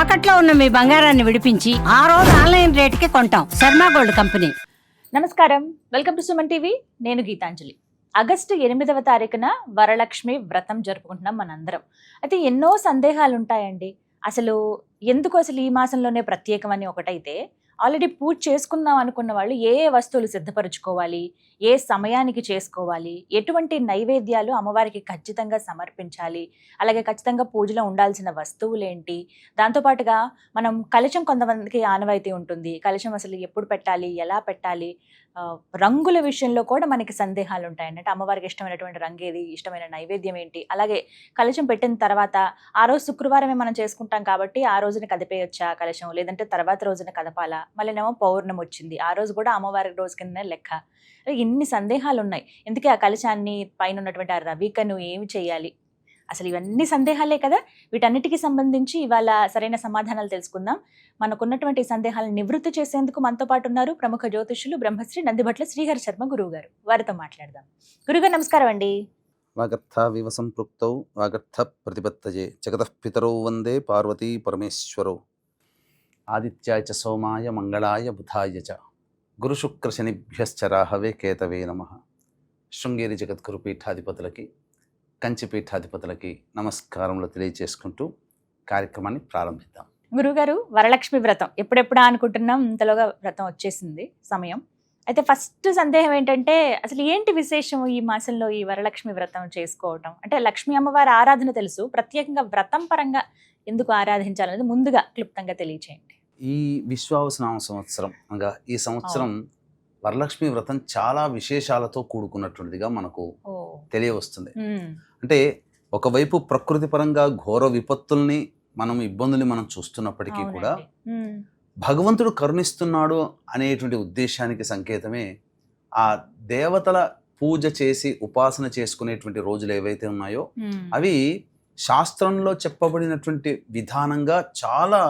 తాకట్లో ఉన్న మీ బంగారాన్ని విడిపించి ఆ రోజు ఆన్లైన్ రేటుకి కొంటాం. Sharma gold company. నమస్కారం, వెల్కమ్ టు సుమన్ టీవీ. నేను గీతాంజలి. ఆగస్టు 8వ తారీఖున వరలక్ష్మి వ్రతం జరుపుకుంటున్నాం మనందరం. అయితే ఎన్నో సందేహాలు ఉంటాయండి. అసలు ఎందుకు అసలు ఈ మాసంలోనే ప్రత్యేకమని ఒకటైతే, ఆల్రెడీ పూజ చేసుకుందాం అనుకున్న వాళ్ళు ఏ ఏ వస్తువులు సిద్ధపరచుకోవాలి, ఏ సమయానికి చేసుకోవాలి, ఎటువంటి నైవేద్యాలు అమ్మవారికి ఖచ్చితంగా సమర్పించాలి, అలాగే ఖచ్చితంగా పూజలో ఉండాల్సిన వస్తువులేంటి, దాంతోపాటుగా మనం కలశం కొంతమందికి ఆనవాయితీ ఉంటుంది. కలశం అసలు ఎప్పుడు పెట్టాలి, ఎలా పెట్టాలి, రంగుల విషయంలో కూడా మనకి సందేహాలు ఉంటాయండి. అంటే అమ్మవారికి ఇష్టమైనటువంటి రంగు ఏది, ఇష్టమైన నైవేద్యం ఏంటి, అలాగే కలశం పెట్టిన తర్వాత ఆ రోజు శుక్రవారమే మనం చేసుకుంటాం కాబట్టి ఆ రోజున కదిపేయొచ్చా కలశం, లేదంటే తర్వాత రోజున కదపాలా, మళ్ళీనేమో పౌర్ణమి వచ్చింది ఆ రోజు కూడా అమ్మవారి రోజు కింద లెక్క. ఇన్ని సందేహాలు ఉన్నాయి. ఎందుకే ఆ కలశాన్ని పైన ఉన్నటువంటి ఆ రవికను ఏమి చేయాలి, అసలు ఇవన్నీ సందేహాలే కదా. వీటన్నిటికీ సంబంధించి ఇవాళ సరైన సమాధానాలు తెలుసుకుందాం. మనకున్నటువంటి సందేహాలను నివృత్తి చేసేందుకు మనతో పాటు ఉన్నారు ప్రముఖ జ్యోతిష్యులు బ్రహ్మశ్రీ నందిభట్ల శ్రీహరి శర్మ గురువు గారు. వారితో మాట్లాడదాం. గురుగారు నమస్కారం అండి. వాగర్థ వివ సంపృక్తౌ వాగర్థ ప్రతిపత్తయే జగతః పితరౌ వందే పార్వతీ పరమేశ్వరౌ. ఆదిత్యాయ చ సోమాయ మంగళాయ బుధాయ చ గురుశుక్ర శనిభ్యశ్చ రాహవే కేతవే నమః. శృంగేరి జగద్గురు పీఠాధిపతులకి, కంచి పీఠాధిపతులకి నమస్కారములు తెలియజేసుకుంటూ కార్యక్రమాన్ని ప్రారంభిద్దాం. గురుగారు, వరలక్ష్మి వ్రతం ఎప్పుడెప్పుడా అనుకుంటున్నాం, ఇంతలోగా వ్రతం వచ్చేసింది సమయం. అయితే ఫస్ట్ సందేహం ఏంటంటే, అసలు ఏంటి విశేషం ఈ మాసంలో ఈ వరలక్ష్మి వ్రతం చేసుకోవటం? అంటే లక్ష్మీ అమ్మవారి ఆరాధన తెలుసు, ప్రత్యేకంగా వ్రతం పరంగా ఎందుకు ఆరాధించాలనేది ముందుగా క్లుప్తంగా తెలియచేయండి. ఈ విశ్వావసనామ సంవత్సరం అనగా ఈ సంవత్సరం వరలక్ష్మి వ్రతం చాలా విశేషాలతో కూడుకున్నటువంటిదిగా మనకు తెలియవస్తుంది. అంటే ఒకవైపు ప్రకృతి పరంగా ఘోర విపత్తుల్ని ఇబ్బందుల్ని మనం చూస్తున్నప్పటికీ కూడా భగవంతుడు కరుణిస్తున్నాడు అనేటువంటి ఉద్దేశానికి సంకేతమే ఆ దేవతల పూజ చేసి ఉపాసన చేసుకునేటువంటి రోజులు ఏవైతే ఉన్నాయో అవి శాస్త్రంలో చెప్పబడినటువంటి విధానంగా చాలా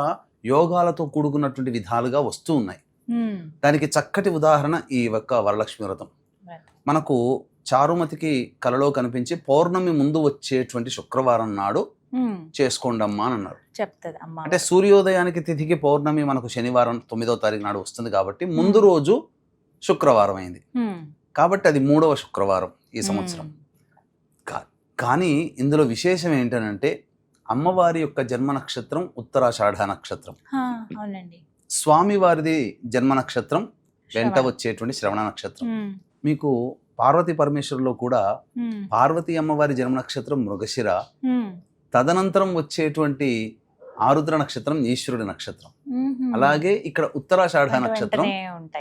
యోగాలతో కూడుకున్నటువంటి విధాలుగా వస్తూ ఉన్నాయి. దానికి చక్కటి ఉదాహరణ ఈ యొక్క వరలక్ష్మి వ్రతం. మనకు చారుమతికి కలలో కనిపించి పౌర్ణమి ముందు వచ్చేటువంటి శుక్రవారం నాడు చేసుకోండమ్మా అని అన్నారు. అంటే సూర్యోదయానికి తిథికి పౌర్ణమి మనకు శనివారం 9వ తారీఖు నాడు వస్తుంది కాబట్టి ముందు రోజు శుక్రవారం అయింది. కాబట్టి అది 3వ శుక్రవారం ఈ సంవత్సరం. కానీ ఇందులో విశేషం ఏంటనంటే అమ్మవారి యొక్క జన్మ నక్షత్రం ఉత్తరాషాఢ నక్షత్రం, స్వామివారిది జన్మ నక్షత్రం వెంట వచ్చేటువంటి శ్రవణ నక్షత్రం. మీకు పార్వతీ పరమేశ్వరులో కూడా పార్వతీ అమ్మవారి జన్మ నక్షత్రం మృగశిర, తదనంతరం వచ్చేటువంటి ఆరుద్ర నక్షత్రం ఈశ్వరుడి నక్షత్రం. అలాగే ఇక్కడ ఉత్తరాషాఢ నక్షత్రం,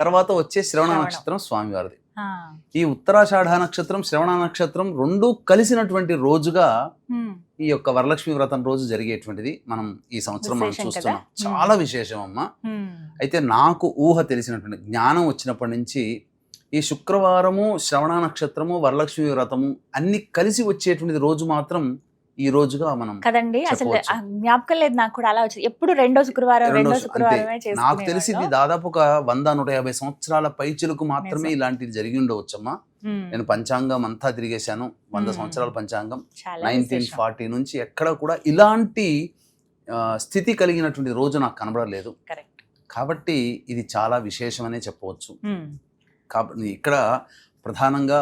తర్వాత వచ్చే శ్రవణ నక్షత్రం స్వామివారిది. ఈ ఉత్తరాషాఢ నక్షత్రం శ్రవణ నక్షత్రం రెండూ కలిసినటువంటి రోజుగా ఈ యొక్క వరలక్ష్మి వ్రతం రోజు జరిగేటువంటిది మనం ఈ సంవత్సరం మనం చూస్తున్నాం. చాలా విశేషం అమ్మా. అయితే నాకు ఊహ తెలిసినటువంటి జ్ఞానం వచ్చినప్పటి నుంచి ఈ శుక్రవారము, శ్రవణ నక్షత్రము, వరలక్ష్మి వ్రతము అన్ని కలిసి వచ్చేటువంటిది రోజు మాత్రం ఈ రోజుగా మనం కదండి. అసలు జ్ఞాపకం లేదు నాకు కూడా, అలా వచ్చి ఎప్పుడు రెండో శుక్రవారం నాకు తెలిసింది. దాదాపు ఒక 100-150 సంవత్సరాల పైచిలకు మాత్రమే ఇలాంటిది జరిగి ఉండవచ్చమ్మా. నేను పంచాంగం అంతా తిరిగేశాను, 100 సంవత్సరాల పంచాంగం 1940 నుంచి ఎక్కడ కూడా ఇలాంటి స్థితి కలిగినటువంటి రోజు నాకు కనబడలేదు. కాబట్టి ఇది చాలా విశేషమనే చెప్పవచ్చు. కాబట్టి ఇక్కడ ప్రధానంగా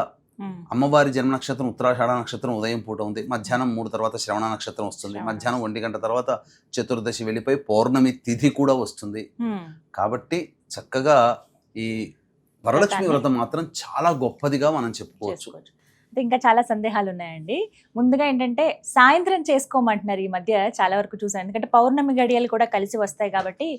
అమ్మవారి జన్మ నక్షత్రం ఉత్తరాషాఢ నక్షత్రం ఉదయం పూట ఉంది, మధ్యాహ్నం 3 తర్వాత శ్రవణ నక్షత్రం వస్తుంది, మధ్యాహ్నం 1 గంట తర్వాత చతుర్దశి వెళ్ళిపోయి పౌర్ణమి తిథి కూడా వస్తుంది. కాబట్టి చక్కగా ఈ వరలక్ష్మి వ్రతం మాత్రం చాలా గొప్పదిగా మనం చెప్పుకోవచ్చు. ఇంకా చాలా సందేహాలు ఉన్నాయండి. ముందుగా ఏంటంటే సాయంత్రం చేసుకోమంటున్నారు ఈ మధ్య చాలా వరకు చూసాను. ఎందుకంటే పౌర్ణమి గడియలు కూడా కలిసి వస్తాయి కాబట్టి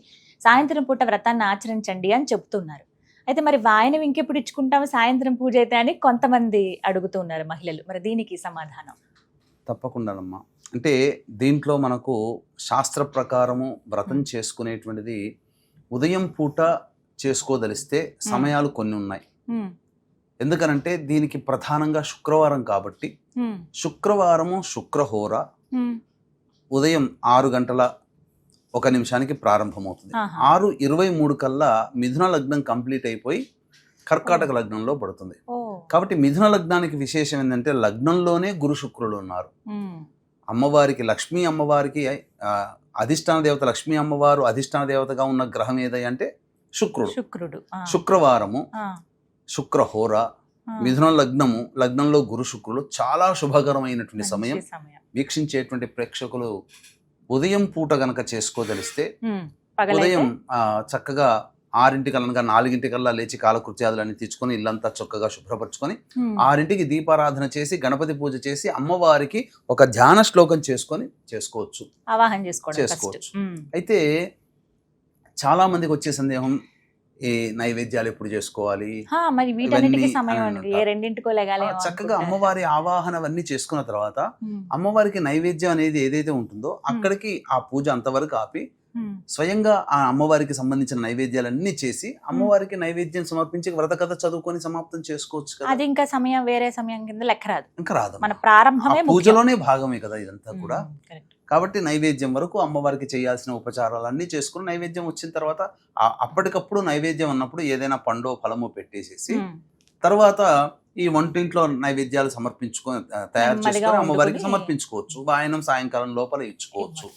సాయంత్రం పూట వ్రతాన్ని ఆచరించండి అని చెప్తున్నారు. అయితే మరి వాయనం ఇంకెప్పుడు ఇచ్చుకుంటాము, సాయంత్రం పూజ అయితే అని కొంతమంది అడుగుతున్నారు మహిళలు. మరి దీనికి సమాధానం? తప్పకుండానమ్మా. అంటే దీంట్లో మనకు శాస్త్ర ప్రకారము వ్రతం చేసుకునేటువంటిది ఉదయం పూట చేసుకోదలిస్తే సమయాలు కొన్ని ఉన్నాయి. ఎందుకనంటే దీనికి ప్రధానంగా శుక్రవారం కాబట్టి శుక్రవారము శుక్రహోర ఉదయం 6 గంటల 1 నిమిషానికి ప్రారంభమవుతుంది. 6:23 కల్లా మిథున లగ్నం కంప్లీట్ అయిపోయి కర్కాటక లగ్నంలో పడుతుంది. కాబట్టి మిథున లగ్నానికి విశేషం ఏంటంటే లగ్నంలోనే గురు శుక్రులు ఉన్నారు. అమ్మవారికి, లక్ష్మీ అమ్మవారికి అధిష్టాన దేవత లక్ష్మీ అమ్మవారు అధిష్టాన దేవతగా ఉన్న గ్రహం ఏదై అంటే శుక్రుడు. శుక్రుడు శుక్రవారము, ఆ, శుక్రహోర, ఆ. మిథునం లగ్నము, లగ్నంలో గురు శుక్రులు చాలా శుభకరమైనటువంటి మంచి సమయం. సమయం. వీక్షించేటువంటి ప్రేక్షకులు ఉదయం పూట గనక చేసుకోదలిస్తే పగలైతే ఉదయం చక్కగా 6 4 లేచి కాలకృత్యాదులన్నీ తెచ్చుకొని ఇల్లంతా చక్కగా శుభ్రపరచుకొని 6కి దీపారాధన చేసి గణపతి పూజ చేసి అమ్మవారికి ఒక ధ్యాన శ్లోకం చేసుకొని చేసుకోవచ్చు. ఆవాహన చేసుకోవడం చేసుకోవచ్చు. అయితే చాలా మందికి వచ్చే సందేహం, ఈ నైవేద్యాలు ఎప్పుడు చేసుకోవాలి? మరి వీటన్నిటికీ ఇవన్నీ సమయం అని ఉండదు. అంటారు. 2ంటికో లెగాలి చక్కగా అమ్మవారి ఆవాహన అవన్నీ చేసుకున్న తర్వాత అమ్మవారికి నైవేద్యం అనేది ఏదైతే ఉంటుందో అక్కడికి ఆ పూజ అంతవరకు ఆపి స్వయంగా ఆ అమ్మవారికి సంబంధించిన నైవేద్యాలన్నీ చేసి అమ్మవారికి నైవేద్యం సమర్పించి వ్రత కథ చదువుకొని సమాప్తం చేసుకోవచ్చు కదా. అది ఇంకా సమయం వేరే సమయం కింద లెక్క రాదు. ఇంకా రాదు, మన ప్రారంభమే ముఖ్యం. పూజలోనే భాగమే కదా ఇదంతా కూడా. Correct. కాబట్టి నైవేద్యం వరకు అమ్మవారికి చేయాల్సిన ఉపచారాలన్నీ చేసుకుని నైవేద్యం వచ్చిన తర్వాత అప్పటికప్పుడు నైవేద్యం అన్నప్పుడు ఏదైనా పండో ఫలమో పెట్టేసేసి తర్వాత ఈ వంటింట్లో నైవేద్యాలు సమర్పించుకొని తయారు నెమ్మదిగా చేసుకొని అమ్మవారికి వండుకొని సమర్పించుకోవచ్చు. వాయనం సాయంకాలం లోపల ఇచ్చుకోవచ్చు.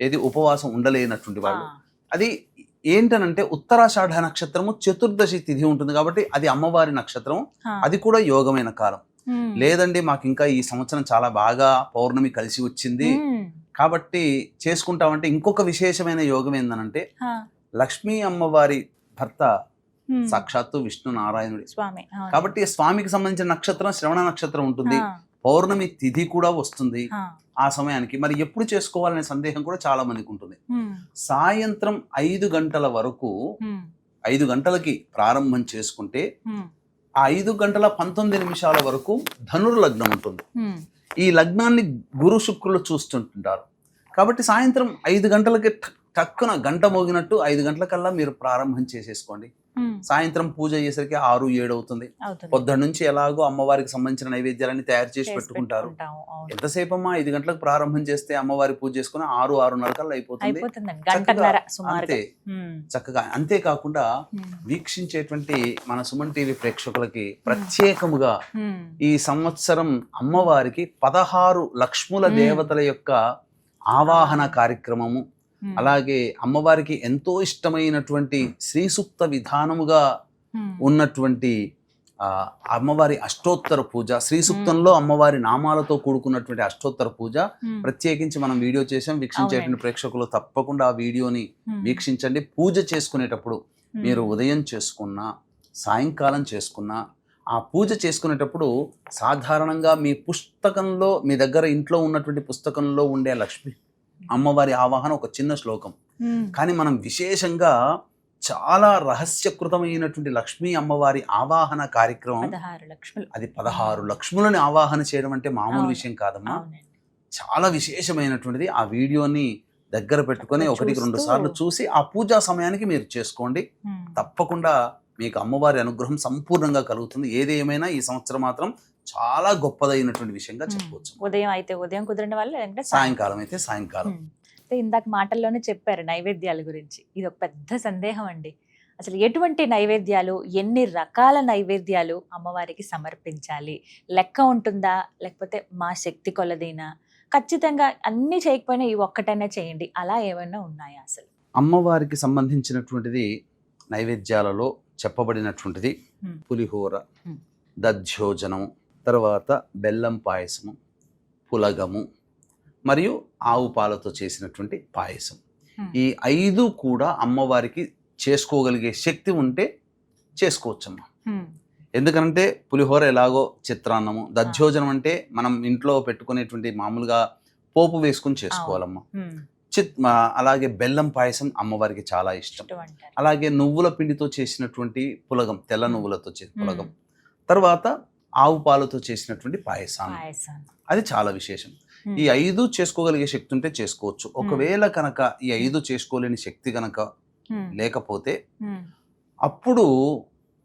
ఏది ఉపవాసం ఉండలేనటువంటి వాళ్ళు. అది ఏంటనంటే ఉత్తరాషాఢ నక్షత్రము చతుర్దశి తిథి ఉంటుంది కాబట్టి అది అమ్మవారి నక్షత్రం, అది కూడా యోగమైన కాలం. లేదండి మాకు ఇంకా ఈ సంవత్సరం చాలా బాగా పౌర్ణమి కలిసి వచ్చింది కాబట్టి చేసుకుంటామంటే ఇంకొక విశేషమైన యోగం ఏందనంటే లక్ష్మీ అమ్మవారి భర్త సాక్షాత్తు విష్ణు నారాయణుడి స్వామి. కాబట్టి స్వామికి సంబంధించిన నక్షత్రం శ్రవణ నక్షత్రం ఉంటుంది, పౌర్ణమి తిథి కూడా వస్తుంది ఆ సమయానికి. మరి ఎప్పుడు చేసుకోవాలనే సందేహం కూడా చాలా మందికి ఉంటుంది. సాయంత్రం 5 గంటల వరకు 5 గంటలకి ప్రారంభం చేసుకుంటే ఆ 5:19 వరకు ధనుర్లగ్నం ఉంటుంది. ఈ లగ్నాన్ని గురు శుక్రులు చూస్తుంటారు కాబట్టి సాయంత్రం 5 గంటలకి టక్కున గంట మోగినట్టు 5 గంటలకల్లా మీరు ప్రారంభం చేసేసుకోండి. సాయంత్రం పూజ అయ్యేసరికి 6-7 అవుతుంది. పొద్దున్న నుంచి ఎలాగో అమ్మవారికి సంబంధించిన నైవేద్యాలన్నీ తయారు చేసి పెట్టుకుంటారు. ఎంతసేపు అమ్మా 5 గంటలకు ప్రారంభం చేస్తే అమ్మవారి పూజ చేసుకుని 6-6:30 కల్లా అయిపోతుంది. అంతే చక్కగా. అంతేకాకుండా వీక్షించేటువంటి మన సుమన్ టీవీ ప్రేక్షకులకి ప్రత్యేకముగా ఈ సంవత్సరం అమ్మవారికి 16 లక్ష్ముల దేవతల యొక్క ఆవాహన కార్యక్రమము, అలాగే అమ్మవారికి ఎంతో ఇష్టమైనటువంటి శ్రీ సూక్త విధానముగా ఉన్నటువంటి అమ్మవారి అష్టోత్తర పూజ, శ్రీ సూక్తంలో అమ్మవారి నామాలతో కూడుకున్నటువంటి అష్టోత్తర పూజ ప్రత్యేకించి మనం వీడియో చేసాం. వీక్షించేటువంటి ప్రేక్షకులు తప్పకుండా ఆ వీడియోని వీక్షించండి. పూజ చేసుకునేటప్పుడు మీరు ఉదయం చేసుకున్నా సాయంకాలం చేసుకున్నా ఆ పూజ చేసుకునేటప్పుడు సాధారణంగా మీ పుస్తకంలో, మీ దగ్గర ఇంట్లో ఉన్నటువంటి పుస్తకంలో ఉండే లక్ష్మి అమ్మవారి ఆవాహన ఒక చిన్న శ్లోకం, కానీ మనం విశేషంగా చాలా రహస్యకృతమైనటువంటి లక్ష్మీ అమ్మవారి ఆవాహన కార్యక్రమం. అది 16 లక్ష్ములని ఆవాహన చేయడం అంటే మామూలు విషయం కాదమ్మా, చాలా విశేషమైనటువంటిది. ఆ వీడియోని దగ్గర పెట్టుకొని 1-2 సార్లు చూసి ఆ పూజా సమయానికి మీరు చేసుకోండి. తప్పకుండా మీకు అమ్మవారి అనుగ్రహం సంపూర్ణంగా కలుగుతుంది. ఏది ఏమైనా ఈ సంవత్సరం మాత్రం చాలా గొప్పదైనటువంటి విషయంగా చెప్పవచ్చు. ఉదయం అయితే ఉదయం కుదిరిన వాళ్ళు, సాయంకాలం అయితే సాయంకాలం. ఇందాక మాటల్లోనే చెప్పారు నైవేద్యాల గురించి. ఇది ఒక పెద్ద సందేహం అండి. అసలు ఎటువంటి నైవేద్యాలు, ఎన్ని రకాల నైవేద్యాలు అమ్మవారికి సమర్పించాలి? లెక్క ఉంటుందా, లేకపోతే మా శక్తి కొలదైనా? ఖచ్చితంగా అన్ని చేయకపోయినా ఈ ఒక్కటైనా చేయండి, అలా ఏమైనా ఉన్నాయా? అసలు అమ్మవారికి సంబంధించినటువంటిది నైవేద్యాలలో చెప్పబడినటువంటిది పులిహోర, దధ్యోజనము, తర్వాత బెల్లం పాయసము, పులగము మరియు ఆవు పాలతో చేసినటువంటి పాయసం. ఈ 5 కూడా అమ్మవారికి చేసుకోగలిగే శక్తి ఉంటే చేసుకోవచ్చమ్మా. ఎందుకంటే పులిహోర ఎలాగో చిత్రాన్నము, దధ్యోజనం అంటే మనం ఇంట్లో పెట్టుకునేటువంటి మామూలుగా పోపు వేసుకుని చేసుకోవాలమ్మా. అలాగే బెల్లం పాయసం అమ్మవారికి చాలా ఇష్టం. అలాగే నువ్వుల పిండితో చేసినటువంటి పులగం, తెల్ల నువ్వులతో చేసిన పులగం, తర్వాత ఆవు పాలతో చేసినటువంటి పాయసం, అది చాలా విశేషం. ఈ 5 చేసుకోగలిగే శక్తి ఉంటే చేసుకోవచ్చు. ఒకవేళ కనుక ఈ 5 చేసుకోలేని శక్తి కనుక లేకపోతే అప్పుడు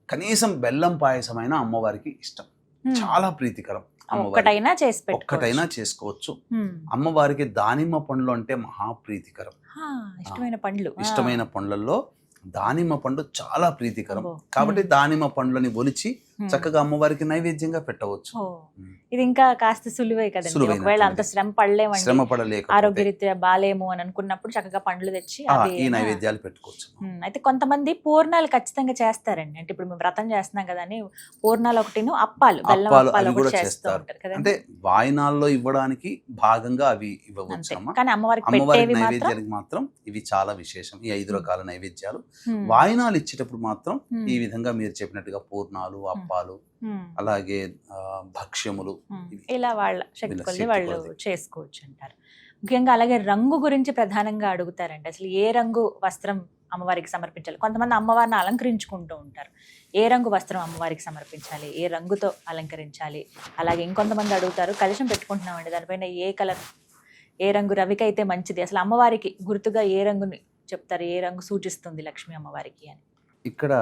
కనీసం బెల్లం పాయసమైనా అమ్మవారికి ఇష్టం, చాలా ప్రీతికరం. ఒక్కటైనా చేసుకోవచ్చు. అమ్మవారికి దానిమ్మ పండ్లు అంటే మహాప్రీతికరం. ఇష్టమైన పండ్లలో దానిమ్మ పండు చాలా ప్రీతికరం కాబట్టి దానిమ్మ పండ్లని ఒలిచి చక్కగా అమ్మవారికి నైవేద్యంగా పెట్టవచ్చు. ఇది ఇంకా కాస్త సులువే కదండి. సులువైనటువంటి. ఒకవేళ అంత శ్రమ పడలేమండి, శ్రమ పడలేకపోతే ఆరోగ్యరీత్యా బాలేము అని అనుకున్నప్పుడు చక్కగా పండ్లు తెచ్చి ఈ నైవేద్యాలు పెట్టుకోవచ్చు. అయితే కొంతమంది పూర్ణాలు ఖచ్చితంగా చేస్తారండి. అంటే ఇప్పుడు మేము వ్రతం చేస్తున్నాం కదా అని పూర్ణాలు ఒకటిను అప్పాలు బెల్లం అప్పాలు అవి కూడా ఒకటి చేస్తూ చేస్తారు. ఉంటారు కదండి. అంటే వాయినాల్లో ఇవ్వడానికి భాగంగా అవి ఇవ్వవచ్చు అంతే. అమ్మ. కానీ అమ్మవారికి అమ్మవారి పెట్టేవి మాత్రం నైవేద్యానికి మాత్రం ఇవి చాలా విశేషం. ఈ 5 రకాల నైవేద్యాలు వాయినాలు ఇచ్చేటప్పుడు మాత్రం ఈ విధంగా మీరు చెప్పినట్టుగా పూర్ణాలు, అప్పాలు, అలాగే భక్ష్యములు ఇలా వాళ్ళ శక్తి వీళ్ళ కొద్ది శక్తి వాళ్ళు కొలది. చేసుకోవచ్చు అంటారు. ముఖ్యంగా అలాగే రంగు గురించి ప్రధానంగా అడుగుతారండి. అసలు ఏ రంగు వస్త్రం అమ్మవారికి సమర్పించాలి? కొంతమంది అమ్మవారిని అలంకరించుకుంటూ ఉంటారు. ఏ రంగు వస్త్రం అమ్మవారికి సమర్పించాలి, ఏ రంగుతో అలంకరించాలి? అలాగే ఇంకొంతమంది అడుగుతారు, కలశం పెట్టుకుంటున్నామండి, దానిపైన ఏ కలర్, ఏ రంగు రవికి అయితే మంచిది? అసలు అమ్మవారికి గుర్తుగా ఏ రంగుని చెప్తారు, ఏ రంగు సూచిస్తుంది లక్ష్మీ అమ్మవారికి అని? ఇక్కడ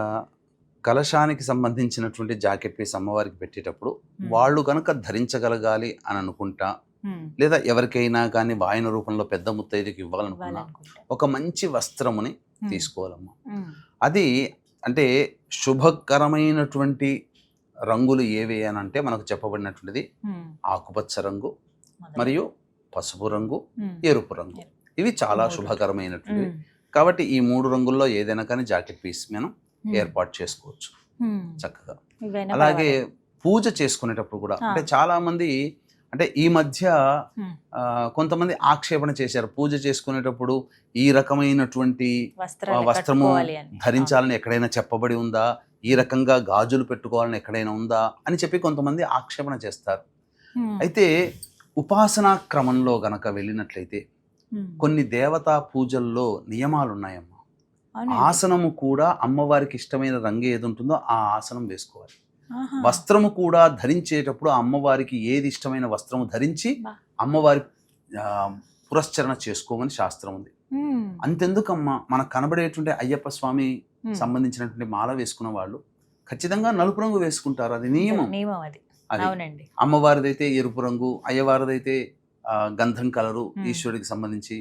కలశానికి సంబంధించినటువంటి జాకెట్ పీస్ అమ్మవారికి పెట్టేటప్పుడు వాళ్ళు కనుక ధరించగలగాలి అని అనుకుంటా, లేదా ఎవరికైనా కానీ వాయన రూపంలో పెద్ద ముత్తైదుకి ఇవ్వాలనుకున్నా ఒక మంచి వస్త్రముని తీసుకోవాలమ్మా. అది అంటే శుభకరమైనటువంటి రంగులు ఏవి అని అంటే మనకు చెప్పబడినటువంటిది ఆకుపచ్చ రంగు మరియు పసుపు రంగు, ఎరుపు రంగు. ఇవి చాలా శుభకరమైనటువంటివి. కాబట్టి ఈ 3 రంగుల్లో ఏదైనా కానీ జాకెట్ పీస్ మనం ఏర్పాటు చేసుకోవచ్చు చక్కగా. అలాగే పూజ చేసుకునేటప్పుడు కూడా అంటే చాలా మంది అంటే ఈ మధ్య కొంతమంది ఆక్షేపణ చేశారు, పూజ చేసుకునేటప్పుడు ఈ రకమైనటువంటి వస్త్రము ధరించాలని ఎక్కడైనా చెప్పబడి ఉందా, ఈ రకంగా గాజులు పెట్టుకోవాలని ఎక్కడైనా ఉందా అని చెప్పి కొంతమంది ఆక్షేపణ చేస్తారు. అయితే ఉపాసనా క్రమంలో గనక వెళ్ళినట్లయితే కొన్ని దేవతా పూజల్లో నియమాలు ఉన్నాయమ్మా. ఆసనము కూడా అమ్మవారికి ఇష్టమైన రంగు ఏది ఉంటుందో ఆ ఆసనం వేసుకోవాలి. వస్త్రము కూడా ధరించేటప్పుడు అమ్మవారికి ఏది ఇష్టమైన వస్త్రము ధరించి అమ్మవారి పురస్చరణ చేసుకోమని శాస్త్రం ఉంది. అంతెందుకమ్మా, మనకు కనబడేటువంటి అయ్యప్ప స్వామి సంబంధించినటువంటి మాల వేసుకున్న వాళ్ళు ఖచ్చితంగా నలుపు రంగు వేసుకుంటారు. అది నియమం. అది అమ్మవారిదైతే ఎరుపు రంగు, అయ్యవారిదైతే గంధం కలరు, ఈశ్వరుడికి సంబంధించి,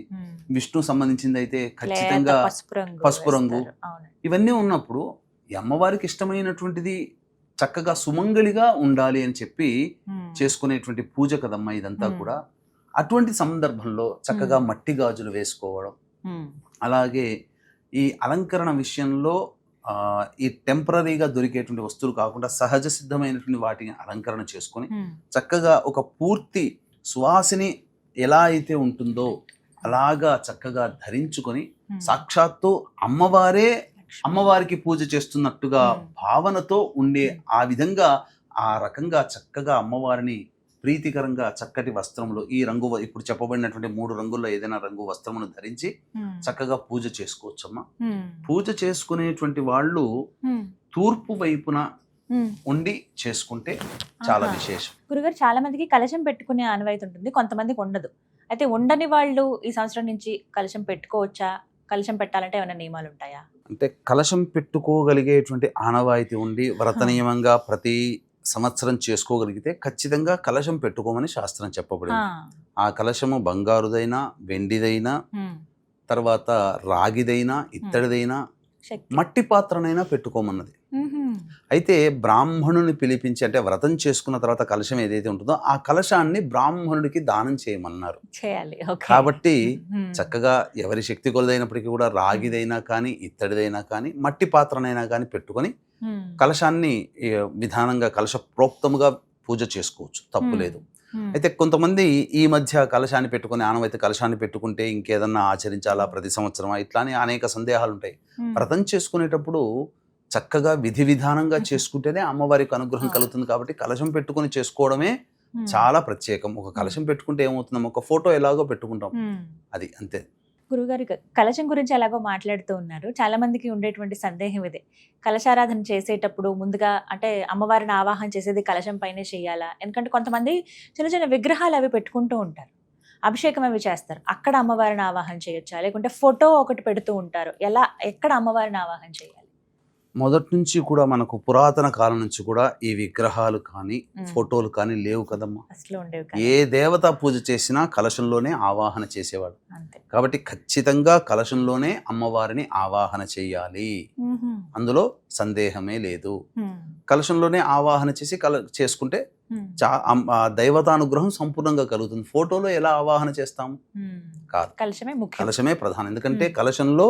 విష్ణు సంబంధించింది అయితే ఖచ్చితంగా పసుపు రంగు. ఇవన్నీ ఉన్నప్పుడు ఈ అమ్మవారికి ఇష్టమైనటువంటిది చక్కగా సుమంగళిగా ఉండాలి అని చెప్పి చేసుకునేటువంటి పూజ కదమ్మా ఇదంతా కూడా. అటువంటి సందర్భంలో చక్కగా మట్టి గాజులు వేసుకోవడం, అలాగే ఈ అలంకరణ విషయంలో ఈ టెంపరీగా దొరికేటువంటి వస్తువులు కాకుండా సహజ సిద్ధమైనటువంటి వాటిని అలంకరణ చేసుకొని చక్కగా ఒక పూర్తి సువాసిని ఎలా అయితే ఉంటుందో అలాగా చక్కగా ధరించుకొని సాక్షాత్తు అమ్మవారికి పూజ చేస్తున్నట్టుగా భావనతో ఉండే ఆ విధంగా ఆ రకంగా చక్కగా అమ్మవారిని ప్రీతికరంగా చక్కటి వస్త్రములు, ఈ రంగు ఇప్పుడు చెప్పబడినటువంటి 3 రంగుల్లో ఏదైనా రంగు వస్త్రమును ధరించి చక్కగా పూజ చేసుకోవచ్చమ్మా. పూజ చేసుకునేటువంటి వాళ్ళు తూర్పు వైపున ఉండి చేసుకుంటే చాలా విశేషం. గురుగారు, చాలా మందికి కలశం పెట్టుకునే ఆనవాయితీ ఉంటుంది, కొంతమందికి ఉండదు. అయితే ఉండని వాళ్ళు ఈ సంవత్సరం నుంచి కలశం పెట్టుకోవచ్చా? కలశం పెట్టాలంటే ఏమైనా నియమాలు ఉంటాయా? అంటే కలశం పెట్టుకోగలిగేటువంటి ఆనవాయితీ ఉండి వ్రత నియమంగా ప్రతి సంవత్సరం చేసుకోగలిగితే ఖచ్చితంగా కలశం పెట్టుకోమని శాస్త్రం చెప్పబడింది. ఆ కలశము బంగారుదైనా, వెండిదైనా, తర్వాత రాగిదైనా, ఇత్తడిదైనా, మట్టి పాత్రనైనా పెట్టుకోమన్నది. అయితే బ్రాహ్మణుని పిలిపించి, అంటే వ్రతం చేసుకున్న తర్వాత కలశం ఏదైతే ఉంటుందో ఆ కలశాన్ని బ్రాహ్మణుడికి దానం చేయమన్నారు. కాబట్టి చక్కగా ఎవరి శక్తి కొలదైనప్పటికీ కూడా రాగిదైనా కానీ, ఇత్తడిదైనా కానీ, మట్టి పాత్రనైనా కానీ పెట్టుకొని కలశాన్ని విధానంగా కలశ ప్రోక్తముగా పూజ చేసుకోవచ్చు, తప్పులేదు. అయితే కొంతమంది ఈ మధ్య కలశాన్ని పెట్టుకుని ఆనవైతే కలశాన్ని పెట్టుకుంటే ఇంకేదన్నా ఆచరించాలా ప్రతి సంవత్సరం, ఇట్లానే అనేక సందేహాలు ఉంటాయి. వ్రతం చేసుకునేటప్పుడు చక్కగా విధి విధానంగా చేసుకుంటేనే అమ్మవారికి అనుగ్రహం కలుగుతుంది. కాబట్టి కలశం పెట్టుకుని చేసుకోవడమే చాలా ప్రత్యేకం. ఒక కలశం పెట్టుకుంటే ఏమవుతుందో, ఒక ఫోటో ఎలాగో పెట్టుకుంటాం, అది అంతే. గురుగారు, కలశం గురించి ఎలాగో మాట్లాడుతూ ఉన్నారు. చాలా మందికి ఉండేటువంటి సందేహం ఇదే, కలశారాధన చేసేటప్పుడు ముందుగా అంటే అమ్మవారిని ఆవాహన చేసేది కలశం పైనే చేయాలా? ఎందుకంటే కొంతమంది చిన్న చిన్న విగ్రహాలు అవి పెట్టుకుంటూ ఉంటారు, అభిషేకం అవి చేస్తారు, అక్కడ అమ్మవారిని ఆవాహన చేయొచ్చా? లేకుంటే ఫోటో ఒకటి పెడుతూ ఉంటారు, ఎక్కడ అమ్మవారిని ఆవాహన చేయాలి? మొదటి నుంచి కూడా మనకు పురాతన కాలం నుంచి కూడా ఈ విగ్రహాలు కానీ ఫోటోలు కానీ లేవు కదమ్మా. ఏ దేవత పూజ చేసినా కలశంలోనే ఆవాహన చేసేవాడు. కాబట్టి ఖచ్చితంగా కలశంలోనే అమ్మవారిని ఆవాహన చేయాలి, అందులో సందేహమే లేదు. కలశంలోనే ఆవాహన చేసి చేసుకుంటే ఆ దైవతానుగ్రహం సంపూర్ణంగా కలుగుతుంది. ఫోటోలో ఎలా ఆవాహన చేస్తాము? కాదు, కలశమే ముఖ్యం. కలశమే ప్రధానం. ఎందుకంటే కలశంలో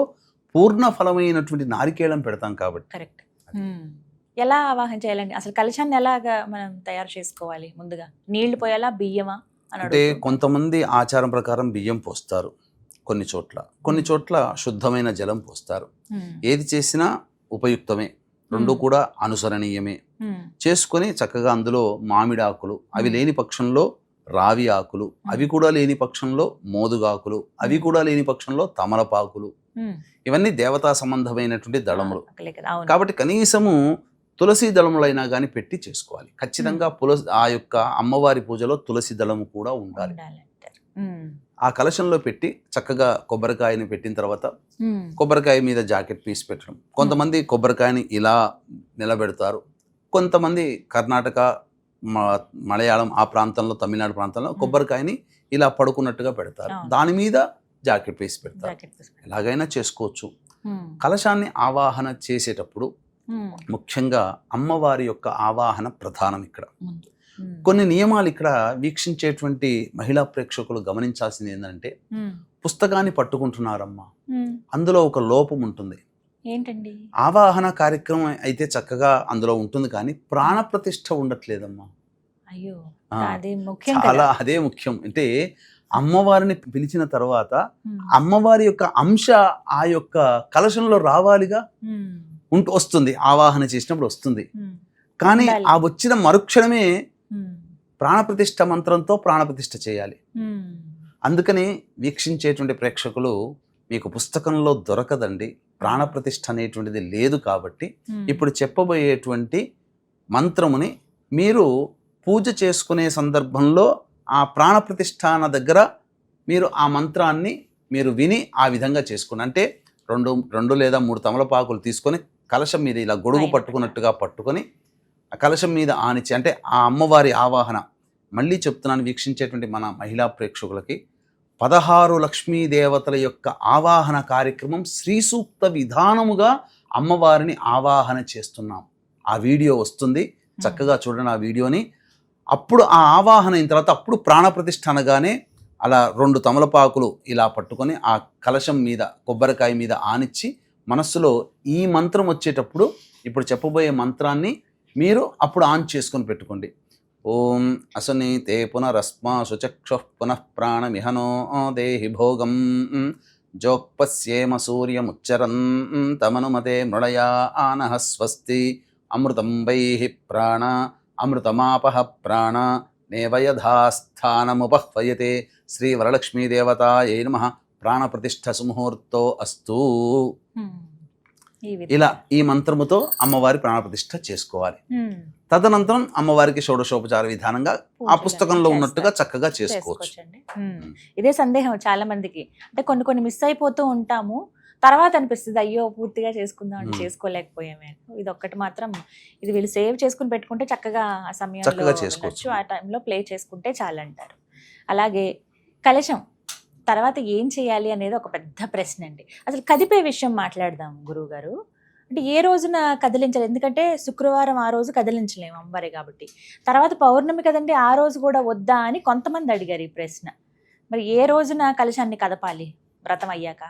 పూర్ణ ఫలమైనటువంటి నారికేళం పెడతాం కాబట్టి. కరెక్ట్. ఎలా ఆవాహన చేయాలండి? అసలు కలశాన్ని ఎలాగా మనం తయారు చేసుకోవాలి? ముందుగా నీళ్లు పోయాలా, బియ్యమా అని అంటే కొంతమంది ఆచారం ప్రకారం బియ్యం పోస్తారు, కొన్ని చోట్ల శుద్ధమైన జలం పోస్తారు. ఏది చేసినా ఉపయుక్తమే, రెండు కూడా అనుసరణీయమే. చేసుకొని చక్కగా అందులో మామిడి ఆకులు, అవి లేని పక్షంలో రావి ఆకులు, అవి కూడా లేని పక్షంలో మోదుగాకులు, అవి కూడా లేని పక్షంలో తమలపాకులు, ఇవన్నీ దేవతా సంబంధమైనటువంటి దళములు కాబట్టి కనీసము తులసి దళములైనా కానీ పెట్టి చేసుకోవాలి. ఖచ్చితంగా ఆ యొక్క అమ్మవారి పూజలో తులసి దళము కూడా ఉండాలి. ఆ కలశంలో పెట్టి చక్కగా కొబ్బరికాయని పెట్టిన తర్వాత కొబ్బరికాయ మీద జాకెట్ పీస్ పెట్టడం. కొంతమంది కొబ్బరికాయని ఇలా నిలబెడతారు, కొంతమంది కర్ణాటక, మలయాళం ఆ ప్రాంతంలో, తమిళనాడు ప్రాంతంలో కొబ్బరికాయని ఇలా పడుకున్నట్టుగా పెడతారు, దాని మీద జాకెట్ పీస్ పెడతారు. ఎలాగైనా చేసుకోవచ్చు. కలశాన్ని ఆవాహన చేసేటప్పుడు ముఖ్యంగా అమ్మవారి యొక్క ఆవాహన ప్రధానం. ఇక్కడ కొన్ని నియమాలు ఇక్కడ వీక్షించేటువంటి మహిళా ప్రేక్షకులు గమనించాల్సింది ఏంటంటే, పుస్తకాన్ని పట్టుకుంటున్నారమ్మా, అందులో ఒక లోపం ఉంటుంది. ఏంటండి? ఆవాహన కార్యక్రమం అయితే చక్కగా అందులో ఉంటుంది, కానీ ప్రాణప్రతిష్ఠ ఉండట్లేదమ్మా. అయ్యో, అదే ముఖ్యం. అంటే అమ్మవారిని పిలిచిన తర్వాత అమ్మవారి యొక్క అంశ ఆ యొక్క కలశంలో రావాలిగా, వస్తుంది, ఆవాహన చేసినప్పుడు వస్తుంది. కానీ ఆ వచ్చిన మరుక్షణమే ప్రాణప్రతిష్ఠ మంత్రంతో ప్రాణప్రతిష్ఠ చేయాలి. అందుకని వీక్షించేటువంటి ప్రేక్షకులు, మీకు పుస్తకంలో దొరకదండి, ప్రాణప్రతిష్ఠ అనేటువంటిది లేదు. కాబట్టి ఇప్పుడు చెప్పబోయేటువంటి మంత్రముని మీరు పూజ చేసుకునే సందర్భంలో ఆ ప్రాణప్రతిష్ఠాన దగ్గర మీరు ఆ మంత్రాన్ని మీరు విని ఆ విధంగా చేసుకుని, అంటే రెండు లేదా 3 తమలపాకులు తీసుకొని కలశం మీద ఇలా గొడుగు పట్టుకున్నట్టుగా పట్టుకొని ఆ కలశం మీద ఆనిచి, అంటే ఆ అమ్మవారి ఆవాహన, మళ్ళీ చెప్తున్నాను వీక్షించేటువంటి మన మహిళా ప్రేక్షకులకి, 16 లక్ష్మీదేవతల యొక్క ఆవాహన కార్యక్రమం శ్రీ సూక్త విధానముగా అమ్మవారిని ఆవాహన చేస్తున్నాం. ఆ వీడియో వస్తుంది, చక్కగా చూడండి ఆ వీడియోని. అప్పుడు ఆ ఆవాహన అయిన తర్వాత అప్పుడు ప్రాణప్రతిష్ఠ అనగానే అలా 2 తమలపాకులు ఇలా పట్టుకొని ఆ కలశం మీద కొబ్బరికాయ మీద ఆనిచ్చి మనస్సులో ఈ మంత్రం వచ్చేటప్పుడు ఇప్పుడు చెప్పబోయే మంత్రాన్ని మీరు అప్పుడు ఆన్ చేసుకొని పెట్టుకోండి. ఓం అసునీతే పునరస్మాసు చక్షుః పునః ప్రాణమిహనో దేహి భోగం జోక్పస్యేమ సూర్యముచ్చరన్ తమనుమతే మృళయా ఆనః స్వస్తి అమృతం వైః ప్రాణ అమృతమాపః ప్రాణ నేవయధాస్థానముపహ్వయతే శ్రీ వరలక్ష్మీదేవతాయై నమః ప్రాణప్రతిష్ఠ సుముహూర్తో అస్తు. ఇలా ఈ మంత్రముతో అమ్మవారి ప్రాణప్రతిష్ఠ చేసుకోవాలి. తదనంతరం అమ్మవారికి షోడశోపచార విధానంగా ఆ పుస్తకంలో ఉన్నట్టుగా చక్కగా చేసుకోవచ్చు. ఇదే సందేహం చాలా మందికి, అంటే కొన్ని మిస్ అయిపోతూ ఉంటాము, తర్వాత అనిపిస్తుంది అయ్యో పూర్తిగా చేసుకుందాం అంటే చేసుకోలేకపోయామే. ఇది ఒక్కటి మాత్రం, ఇది వీళ్ళు సేవ్ చేసుకుని పెట్టుకుంటే చక్కగా ఆ సమయంలో చేసుకోవచ్చు, ఆ టైంలో ప్లే చేసుకుంటే చాలంటారు. అలాగే కలశం తర్వాత ఏం చేయాలి అనేది ఒక పెద్ద ప్రశ్న అండి. అసలు కదిపే విషయం మాట్లాడదాం గురువు గారు. అంటే ఏ రోజున కదిలించాలి? ఎందుకంటే శుక్రవారం ఆ రోజు కదిలించలేము అమ్మవారి కాబట్టి, తర్వాత పౌర్ణమి కదండి, ఆ రోజు కూడా వద్దా అని కొంతమంది అడిగారు ఈ ప్రశ్న. మరి ఏ రోజున కలశాన్ని కదపాలి వ్రతం అయ్యాక?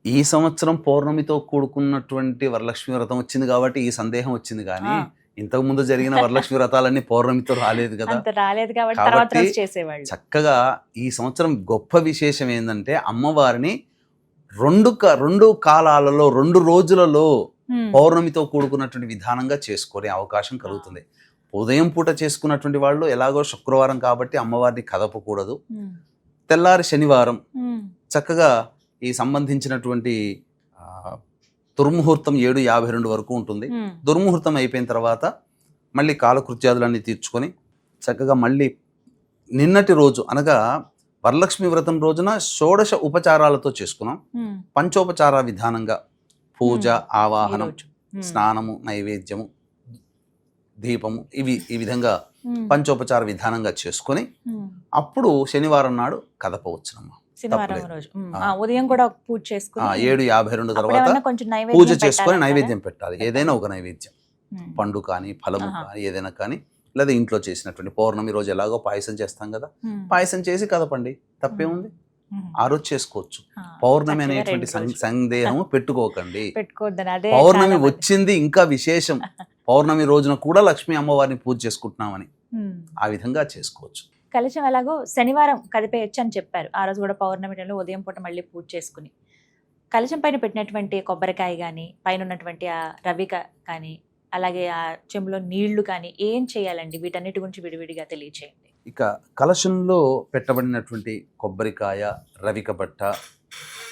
ఈ సంవత్సరం పౌర్ణమితో కూడుకున్నటువంటి వరలక్ష్మి వ్రతం వచ్చింది కాబట్టి ఈ సందేహం వచ్చింది, కానీ ఇంతకు ముందు జరిగిన వరలక్ష్మి వ్రతాలన్నీ పౌర్ణమితో రాలేదు కదా, కాబట్టి చక్కగా ఈ సంవత్సరం గొప్ప విశేషం ఏంటంటే అమ్మవారిని రెండు కాలాలలో 2 రోజులలో పౌర్ణమితో కూడుకున్నటువంటి విధానంగా చేసుకునే అవకాశం కలుగుతుంది. ఉదయం పూట చేసుకున్నటువంటి వాళ్ళు ఎలాగో శుక్రవారం కాబట్టి అమ్మవారిని కదపకూడదు, తెల్లారి శనివారం చక్కగా ఈ సంబంధించినటువంటి దుర్ముహూర్తం 7:52 వరకు ఉంటుంది. దుర్ముహూర్తం అయిపోయిన తర్వాత మళ్ళీ కాలకృత్యాదులన్నీ తీర్చుకొని చక్కగా మళ్ళీ నిన్నటి రోజు అనగా వరలక్ష్మి వ్రతం రోజున షోడశ ఉపచారాలతో చేసుకున్నాం. పంచోపచార విధానంగా పూజ, ఆవాహనం, స్నానము, నైవేద్యము, దీపము, ఈ విధంగా పంచోపచార విధానంగా చేసుకొని అప్పుడు శనివారం నాడు కదపవచ్చునమ్మా. ఉదయం కూడా పూజ చేసుకుని 7:52 తర్వాత పూజ చేసుకొని నైవేద్యం పెట్టాలి, ఏదైనా ఒక నైవేద్యం. పండు కానీ ఫలము ఆహా. కానీ ఏదైనా కానీ, లేదా ఇంట్లో చేసినటువంటి పౌర్ణమి రోజు ఎలాగో పాయసం చేస్తాం కదా, పాయసం చేసి కదపండి, తప్పేముంది, ఆ రోజు చేసుకోవచ్చు. పౌర్ణమి అనేటువంటి సందేహం పెట్టుకోకండి. పౌర్ణమి వచ్చింది ఇంకా విశేషం, పౌర్ణమి రోజున కూడా లక్ష్మీ అమ్మవారిని పూజ చేసుకుంటున్నామని ఆ విధంగా చేసుకోవచ్చు. కలశం ఎలాగో శనివారం కదిపేయచ్చు అని చెప్పారు. ఆ రోజు కూడా పౌర్ణమి టైంలో ఉదయం పూట మళ్ళీ పూజ చేసుకుని కలశం పైన పెట్టినటువంటి కొబ్బరికాయ కానీ, పైన ఉన్నటువంటి ఆ రవిక కానీ, అలాగే ఆ చెంబులో నీళ్లు కానీ ఏం చేయాలండి? వీటన్నిటి గురించి విడివిడిగా తెలియచేయండి. ఇక కలశంలో పెట్టబడినటువంటి కొబ్బరికాయ, రవిక బట్ట,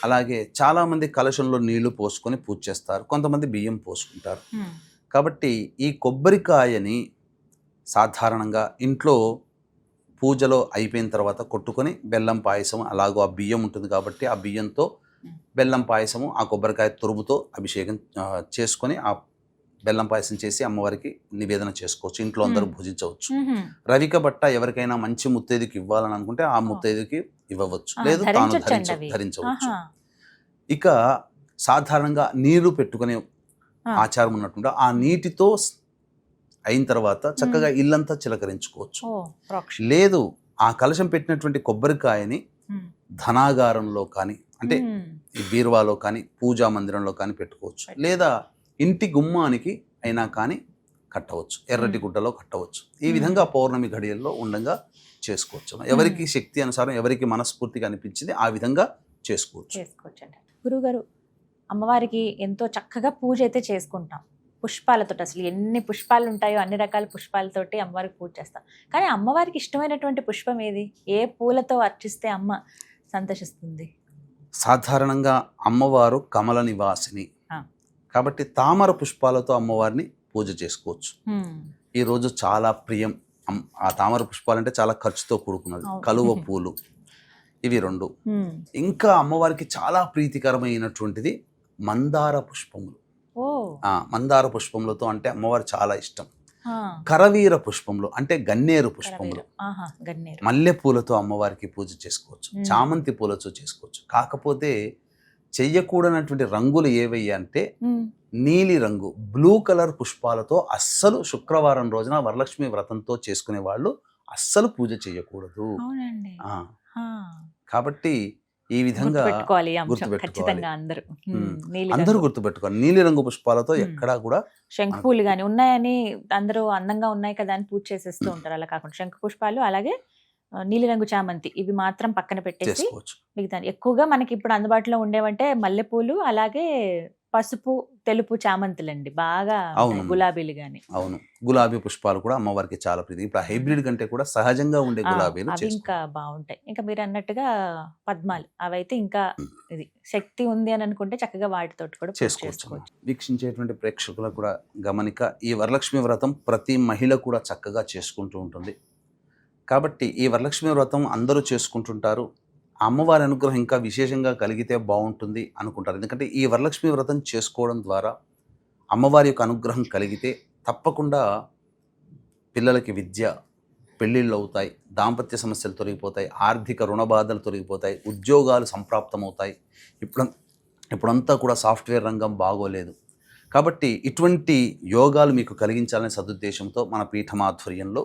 అలాగే చాలామంది కలశంలో నీళ్లు పోసుకొని పూజ చేస్తారు, కొంతమంది బియ్యం పోసుకుంటారు. కాబట్టి ఈ కొబ్బరికాయని సాధారణంగా ఇంట్లో పూజలో అయిపోయిన తర్వాత కొట్టుకొని బెల్లం పాయసం, అలాగో ఆ బియ్యం ఉంటుంది కాబట్టి ఆ బియ్యంతో బెల్లం పాయసము, ఆ కొబ్బరికాయ తురుముతో అభిషేకం చేసుకొని ఆ బెల్లం పాయసం చేసి అమ్మవారికి నివేదన చేసుకోవచ్చు, ఇంట్లో అందరూ భుజించవచ్చు. రవిక బట్ట ఎవరికైనా మంచి ముత్తైదుకి ఇవ్వాలని అనుకుంటే ఆ ముత్తైదుకి ఇవ్వవచ్చు, లేదు తాను ధరించవచ్చు. ఇక సాధారణంగా నీరు పెట్టుకునే ఆచారం ఉన్నట్టు ఆ నీటితో అయిన తర్వాత చక్కగా ఇల్లంతా చిలకరించుకోవచ్చు. లేదు ఆ కలశం పెట్టినటువంటి కొబ్బరికాయని ధనాగారంలో కానీ, అంటే ఈ బీరువాలో కానీ, పూజా మందిరంలో కానీ పెట్టుకోవచ్చు, లేదా ఇంటి గుమ్మానికి అయినా కానీ కట్టవచ్చు, ఎర్రటి గుడ్డలో కట్టవచ్చు. ఈ విధంగా పౌర్ణమి ఘడియల్లో ఉండగా చేసుకోవచ్చు. ఎవరికి శక్తి అనుసారం, ఎవరికి మనస్ఫూర్తిగా అనిపించింది ఆ విధంగా చేసుకోవచ్చు. గురుగారు, అమ్మవారికి ఎంతో చక్కగా పూజ అయితే చేసుకుంటాం పుష్పాలతో. అసలు ఎన్ని పుష్పాలు ఉంటాయో అన్ని రకాల పుష్పాలతోటి అమ్మవారికి పూజ చేస్తాం. కానీ అమ్మవారికి ఇష్టమైనటువంటి పుష్పం ఏది? ఏ పూలతో అర్చిస్తే అమ్మ సంతోషిస్తుంది? సాధారణంగా అమ్మవారు కమల నివాసిని కాబట్టి తామర పుష్పాలతో అమ్మవారిని పూజ చేసుకోవచ్చు. ఈ రోజు చాలా ప్రియం ఆ తామర పుష్పాలంటే చాలా ఖర్చుతో కూడుకున్నది. కలువ పూలు ఇవి రెండు. ఇంకా అమ్మవారికి చాలా ప్రీతికరమైనటువంటిది మందార పుష్పములు. మందార పుష్పములతో అంటే అమ్మవారు చాలా ఇష్టం. కరవీర పుష్పములు అంటే గన్నేరు పుష్పములు, మల్లె పూలతో అమ్మవారికి పూజ చేసుకోవచ్చు, చామంతి పూలతో చేసుకోవచ్చు. కాకపోతే చెయ్యకూడనటువంటి రంగులు ఏవయ్యి అంటే నీలి రంగు, బ్లూ కలర్ పుష్పాలతో అస్సలు శుక్రవారం రోజున వరలక్ష్మి వ్రతంతో చేసుకునే వాళ్ళు అస్సలు పూజ చేయకూడదు. కాబట్టి ఈ విధంగా అందరూ గుర్తుపెట్టుకోవాలి. నీలి రంగు పుష్పాలతో ఎక్కడా కూడా శంఖ పూలు గాని ఉన్నాయని అందరూ అందంగా ఉన్నాయి కదా అని పూజ చేసేస్తూ ఉంటారు. అలా కాకుండా శంఖ పుష్పాలు, అలాగే నీలిరంగు చామంతి, ఇవి మాత్రం పక్కన పెట్టేసి మిగతా ఎక్కువగా మనకి ఇప్పుడు అందుబాటులో ఉండేవంటే మల్లెపూలు, అలాగే పసుపు తెలుపు చామంతులండి, బాగా గులాబీలు గాని. అవును, గులాబీ పుష్పాలు కూడా అమ్మవారికి చాలా ప్రీతి. ఇప్పుడు హైబ్రిడ్ కంటే కూడా సహజంగా ఉండే గులాబీలు ఇంకా బాగుంటాయి. ఇంకా మీరు అన్నట్టుగా పద్మాలు, అవైతే ఇంకా ఇది శక్తి ఉంది అని అనుకుంటే చక్కగా వాటితో కూడా చేసుకోవచ్చు. వీక్షించేటువంటి ప్రేక్షకులకు కూడా గమనిక, ఈ వరలక్ష్మి వ్రతం ప్రతి మహిళ కూడా చక్కగా చేసుకుంటూ ఉంటుంది. కాబట్టి ఈ వరలక్ష్మి వ్రతం అందరూ చేసుకుంటుంటారు. అమ్మవారి అనుగ్రహం ఇంకా విశేషంగా కలిగితే బాగుంటుంది అనుకుంటారు. ఎందుకంటే ఈ వరలక్ష్మి వ్రతం చేసుకోవడం ద్వారా అమ్మవారి యొక్క అనుగ్రహం కలిగితే తప్పకుండా పిల్లలకి విద్య, పెళ్ళిళ్ళు అవుతాయి, దాంపత్య సమస్యలు తొలగిపోతాయి, ఆర్థిక రుణబాధలు తొలగిపోతాయి, ఉద్యోగాలు సంప్రాప్తమవుతాయి. ఇప్పుడంతా కూడా సాఫ్ట్వేర్ రంగం బాగోలేదు. కాబట్టి ఇటువంటి యోగాలు మీకు కలిగించాలనే సదుద్దేశంతో మన పీఠమాధ్వర్యంలో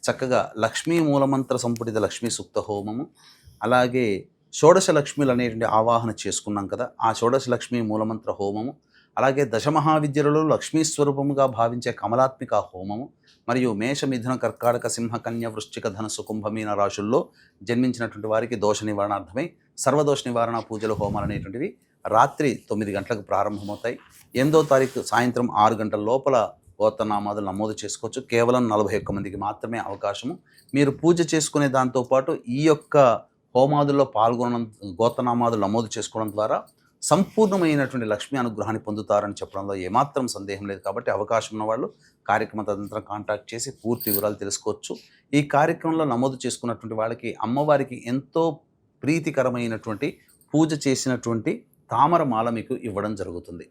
చక్కగా లక్ష్మీ మూలమంత్ర సంపుటిత లక్ష్మీ సూక్త హోమము, అలాగే షోడశ లక్ష్మిలు అనేటువంటి ఆవాహన చేసుకున్నాం కదా, ఆ షోడశ లక్ష్మీ మూలమంత్ర హోమము, అలాగే దశమహావిద్యలలో లక్ష్మీ స్వరూపముగా భావించే కమలాత్మిక హోమము, మరియు మేష, మిథున, కర్కాటక, సింహ, కన్య, వృశ్చిక, ధనుసు, కుంభమీన రాశుల్లో జన్మించినటువంటి వారికి దోష నివారణార్థమై సర్వదోష నివారణ పూజలు, హోమాలు అనేటువంటివి రాత్రి 9 గంటలకు ప్రారంభమవుతాయి. 8వ తారీఖు సాయంత్రం 6 గంటల లోపల గోత్రనామాదులు నమోదు చేసుకోవచ్చు. కేవలం 41 మందికి మాత్రమే అవకాశము. మీరు పూజ చేసుకునే దాంతోపాటు ఈ యొక్క హోమాదుల్లో పాల్గొనడం, గోత్రనామాదులు నమోదు చేసుకోవడం ద్వారా సంపూర్ణమైనటువంటి లక్ష్మీ అనుగ్రహాన్ని పొందుతారని చెప్పడంలో ఏమాత్రం సందేహం లేదు. కాబట్టి అవకాశం ఉన్న వాళ్ళు కార్యక్రమ తదనంతరం కాంటాక్ట్ చేసి పూర్తి వివరాలు తెలుసుకోవచ్చు. ఈ కార్యక్రమంలో నమోదు చేసుకున్నటువంటి వాళ్ళకి అమ్మవారికి ఎంతో ప్రీతికరమైనటువంటి పూజ చేసినటువంటి తామర మాల మీకు ఇవ్వడం జరుగుతుంది.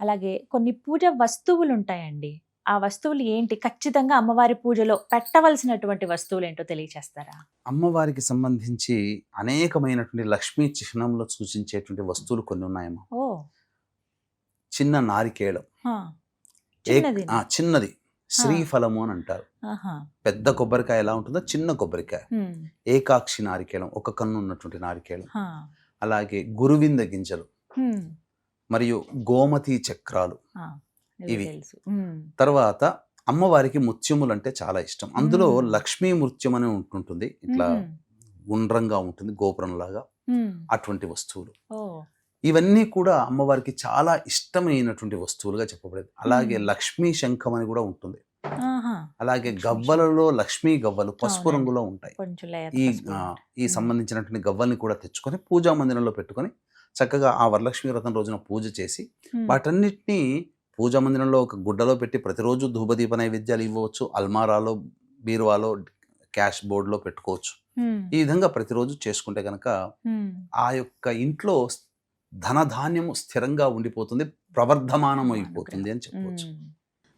అలాగే కొన్ని పూజ వస్తువులు ఉంటాయండి, ఆ వస్తువులు ఏంటి? ఖచ్చితంగా అమ్మవారి పూజలో పెట్టవలసినటువంటి వస్తువులు ఏంటో తెలియచేస్తారా? అమ్మవారికి సంబంధించి అనేకమైనటువంటి లక్ష్మీ చిహ్నంలో సూచించేటువంటి వస్తువులు కొన్ని ఉన్నాయమ్మా. చిన్న నారికేళం, చిన్నది చిన్నది శ్రీఫలము అని అంటారు. పెద్ద కొబ్బరికాయ ఎలా ఉంటుందో చిన్న కొబ్బరికాయ, ఏకాక్షి నారికేళం, ఒక కన్ను ఉన్నటువంటి నారికేళం, అలాగే గురువింద గింజలు, మరియు గోమతి చక్రాలు ఇవి. తర్వాత అమ్మవారికి ముత్యములు అంటే చాలా ఇష్టం. అందులో లక్ష్మీ ముత్యం అని ఉంటుంటుంది, ఇట్లా గుండ్రంగా ఉంటుంది గోపురంలాగా, అటువంటి వస్తువులు. ఇవన్నీ కూడా అమ్మవారికి చాలా ఇష్టమైనటువంటి వస్తువులుగా చెప్పబడేది. అలాగే లక్ష్మీ శంఖం అని కూడా ఉంటుంది. అలాగే గవ్వలలో లక్ష్మీ గవ్వలు పసుపు రంగులో ఉంటాయి. ఈ సంబంధించినటువంటి గవ్వల్ని కూడా తెచ్చుకొని పూజా మందిరంలో పెట్టుకొని చక్కగా ఆ వరలక్ష్మి వ్రతం రోజున పూజ చేసి వాటన్నిటినీ పూజా మందిరంలో ఒక గుడ్డలో పెట్టి ప్రతిరోజు ధూపదీప నైవేద్యాలు ఇవ్వవచ్చు. అల్మారాలో, బీరువాలో, క్యాష్ బోర్డులో పెట్టుకోవచ్చు. ఈ విధంగా ప్రతిరోజు చేసుకుంటే కనుక ఆ యొక్క ఇంట్లో ధనధాన్యము స్థిరంగా ఉండిపోతుంది, ప్రవర్ధమానం అయిపోతుంది అని చెప్పవచ్చు.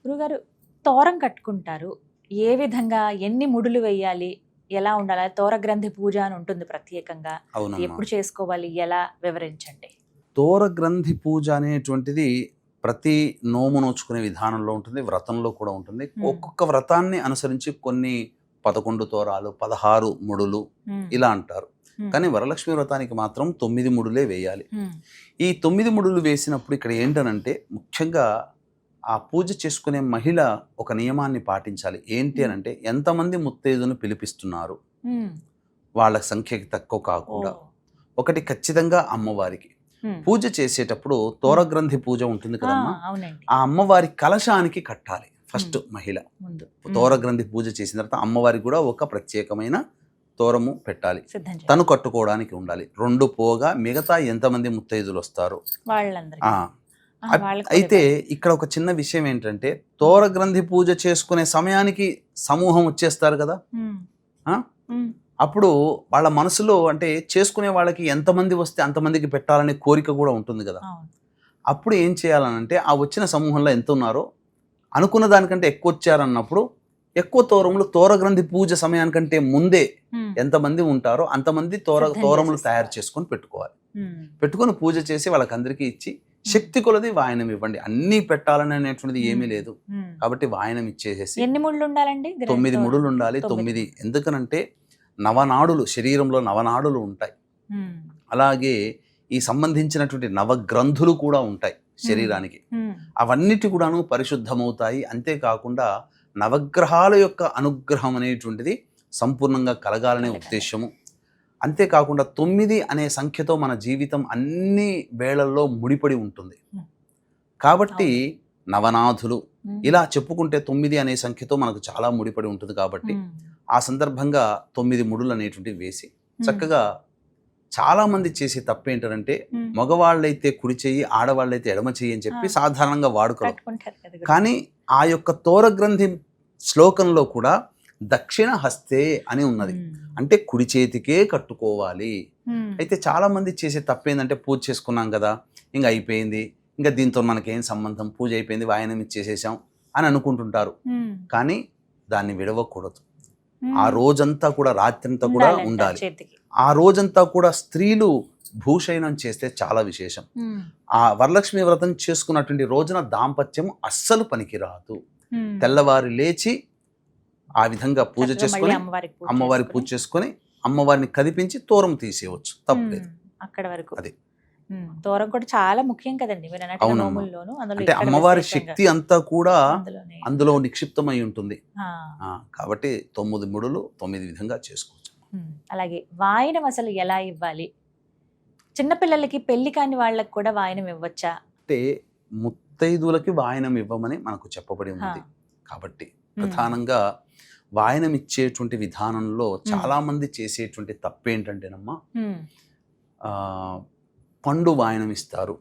గురుగారు, తోరం కట్టుకుంటారు, ఏ విధంగా ఎన్ని ముడులు వేయాలి, ఎలా ఉండాలి? తోర గ్రంథి పూజ అని ఉంటుంది ప్రత్యేకంగా, ఎప్పుడు చేసుకోవాలి, ఎలా వివరించండి. తోర గ్రంథి పూజ అనేటువంటిది ప్రతి నోము నోచుకునే విధానంలో ఉంటుంది, వ్రతంలో కూడా ఉంటుంది. ఒక్కొక్క వ్రతాన్ని అనుసరించి కొన్ని 11 తోరాలు, 16 ముడులు ఇలా అంటారు. కానీ వరలక్ష్మి వ్రతానికి మాత్రం 9 ముడులే వేయాలి. ఈ 9 ముడులు వేసినప్పుడు ఇక్కడ ఏంటనంటే ముఖ్యంగా ఆ పూజ చేసుకునే మహిళ ఒక నియమాన్ని పాటించాలి. ఏంటి అనంటే ఎంతమంది ముత్తైదును పిలిపిస్తున్నారు, వాళ్ళ సంఖ్యకి తక్కువ కాకుండా. ఒకటి ఖచ్చితంగా అమ్మవారికి పూజ చేసేటప్పుడు తోరగ్రంథి పూజ ఉంటుంది కదమ్మా, ఆ అమ్మవారి కలశానికి కట్టాలి ఫస్ట్ మహిళ. తోరగ్రంథి పూజ చేసిన తర్వాత అమ్మవారికి కూడా ఒక ప్రత్యేకమైన తోరము పెట్టాలి, తను కట్టుకోవడానికి ఉండాలి. 2 పోగా మిగతా ఎంతమంది ముత్తైదులు వస్తారు. అయితే ఇక్కడ ఒక చిన్న విషయం ఏంటంటే తోరగ్రంథి పూజ చేసుకునే సమయానికి సమూహం వచ్చేస్తారు కదా, అప్పుడు వాళ్ళ మనసులో అంటే చేసుకునే వాళ్ళకి ఎంతమంది వస్తే అంతమందికి పెట్టాలనే కోరిక కూడా ఉంటుంది కదా. అప్పుడు ఏం చేయాలనంటే ఆ వచ్చిన సమూహంలో ఎంత ఉన్నారో అనుకున్న దానికంటే ఎక్కువ వచ్చారన్నప్పుడు ఎక్కువ తోరములు తోరగ్రంథి పూజ సమయానికంటే ముందే ఎంతమంది ఉంటారో అంతమంది తోరములు తయారు చేసుకొని పెట్టుకోవాలి. పెట్టుకొని పూజ చేసి వాళ్ళకందరికీ ఇచ్చి శక్తి కొలది వాయనం ఇవ్వండి. అన్ని పెట్టాలని అనేటువంటిది ఏమీ లేదు కాబట్టి వాయనం ఇచ్చేసేసి. ఎన్ని ముడులు ఉండాలండి? 9 ముడులు ఉండాలి. 9 ఎందుకనంటే నవనాడులు, శరీరంలో నవనాడులు ఉంటాయి. అలాగే ఈ సంబంధించినటువంటి నవగ్రంథులు కూడా ఉంటాయి శరీరానికి. అవన్నిటి కూడాను పరిశుద్ధమవుతాయి. అంతేకాకుండా నవగ్రహాల యొక్క అనుగ్రహం అనేటువంటిది సంపూర్ణంగా కలగాలనే ఉద్దేశము. అంతేకాకుండా 9 అనే సంఖ్యతో మన జీవితం అన్ని వేళల్లో ముడిపడి ఉంటుంది కాబట్టి నవనాథులు ఇలా చెప్పుకుంటే 9 అనే సంఖ్యతో మనకు చాలా ముడిపడి ఉంటుంది కాబట్టి ఆ సందర్భంగా 9 ముడులు అనేటువంటివి వేసి చక్కగా. చాలా మంది చేసే తప్పేంటంటే మగవాళ్ళైతే కుడి చెయ్యి, ఆడవాళ్ళైతే ఎడమ చెయ్యి అని చెప్పి సాధారణంగా వాడుకోరు. కానీ ఆ యొక్క తోరగ్రంథి శ్లోకంలో కూడా దక్షిణ హస్తే అని ఉన్నది, అంటే కుడి చేతికే కట్టుకోవాలి. అయితే చాలా మంది చేసే తప్పేందంటే పూజ చేసుకున్నాం కదా, ఇంకా అయిపోయింది, ఇంకా దీంతో మనకేం సంబంధం, పూజ అయిపోయింది, వాయనం ఇచ్చేసేసాం అని అనుకుంటుంటారు. కానీ దాన్ని విడవకూడదు. ఆ రోజంతా కూడా, రాత్రంతా కూడా ఉండాలి. ఆ రోజంతా కూడా స్త్రీలు భూషయనం చేస్తే చాలా విశేషం. ఆ వరలక్ష్మి వ్రతం చేసుకున్నటువంటి రోజున దాంపత్యం అస్సలు పనికిరాదు. తెల్లవారి లేచి ఆ విధంగా పూజ చేసుకొని అమ్మవారి పూజ చేసుకొని అమ్మవారిని కదిపించి తోరం తీసేయవచ్చు, తప్పలేదు. అక్కడ వరకు అది తోరం కూడా చాలా ముఖ్యం కదండి. అంటే అమ్మవారి శక్తి అంతా కూడా అందులో నిక్షిప్తమై ఉంటుంది కాబట్టి 9 ముడులు 9 విధంగా చేసుకోవచ్చు. అలాగే వాయనం అసలు ఎలా ఇవ్వాలి? చిన్నపిల్లలకి, పెళ్లి కాని వాళ్ళకి కూడా వాయనం ఇవ్వచ్చా? అంటే ముత్తైదులకి వాయనం ఇవ్వమని మనకు చెప్పబడి ఉంది కాబట్టి ప్రధానంగా వాయనం ఇచ్చేటువంటి విధానంలో చాలా మంది చేసేటువంటి తప్పేంటంటేనమ్మా, పండు వాయనం ఇస్తారు.